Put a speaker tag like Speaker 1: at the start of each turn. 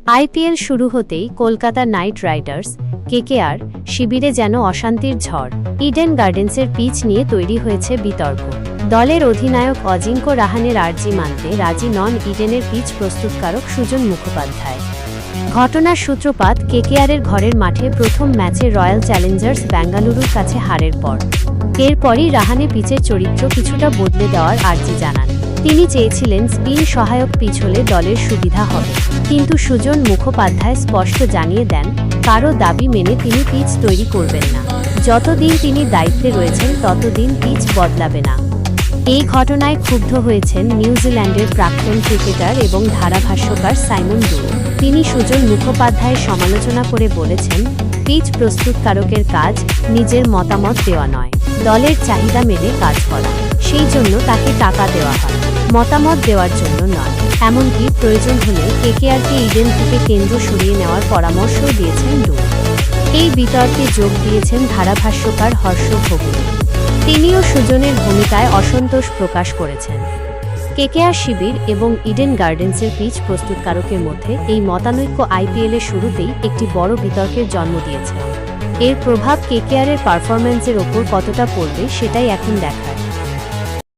Speaker 1: IPL শুরু হতেই Kolkata night Riders KKR শিবিরে যেন অশান্তির ঝড়। ইডেন গার্ডেন্সের পিচ নিয়ে তৈরি হয়েছে বিতর্ক। দলের অধিনায়ক অজিঙ্ক্য রাহানের আর্জি মানতে রাজি নন ইডেনের পিচ প্রস্তুতকারক সুজন মুখোপাধ্যায়। ঘটনার সূত্রপাত কেকেআরের ঘরের মাঠে প্রথম ম্যাচে রয়্যাল চ্যালেঞ্জার্স বেঙ্গালুরুর কাছে হারের পর। এরপরই রাহানে পিচের চরিত্র কিছুটা বদলে দেওয়ার আর্জি জানান। তিনি চেয়েছিলেন স্পিন সহায়ক পিচ হলে দলের সুবিধা হবে, কিন্তু সুজন মুখোপাধ্যায় স্পষ্ট জানিয়ে দেন, কারো দাবি মেনে তিনি পিচ তৈরি করবেন না। যতদিন তিনি দায়িত্বে রয়েছেন ততদিন পিচ বদলাবে না। এই ঘটনায় ক্ষুব্ধ হয়েছেন নিউজিল্যান্ডের প্রাক্তন ক্রিকেটার এবং ধারাভাষ্যকার সাইমন ডুল। তিনি সুজন মুখোপাধ্যায়ের সমালোচনা করে বলেছেন, পিচ প্রস্তুতকারকের কাজ নিজের মতামত দেওয়া নয়, দলের চাহিদা মেনে কাজ করা। সেই জন্য তাকে টাকা দেওয়া হয়, মতামত দেওয়ার জন্য নয়। এমনকি প্রয়োজন হলে কেকেআরকে ইডেন থেকে কেন্দ্র সরিয়ে নেওয়ার পরামর্শও দিয়েছেন ডুল। এই বিতর্কে যোগ দিয়েছেন ধারাভাষ্যকার হর্ষ ভোগলে। তিনিও সুজনের ভূমিকায় অসন্তোষ প্রকাশ করেছেন। কেকেআর শিবির এবং ইডেন গার্ডেন্সের পিচ প্রস্তুতকারকের মধ্যে এই মতানৈক্য আইপিএলের শুরুতেই একটি বড় বিতর্কের জন্ম দিয়েছে। এর প্রভাব কেকেআরের পারফরম্যান্সের ওপর কতটা পড়বে সেটাই এখন দেখার।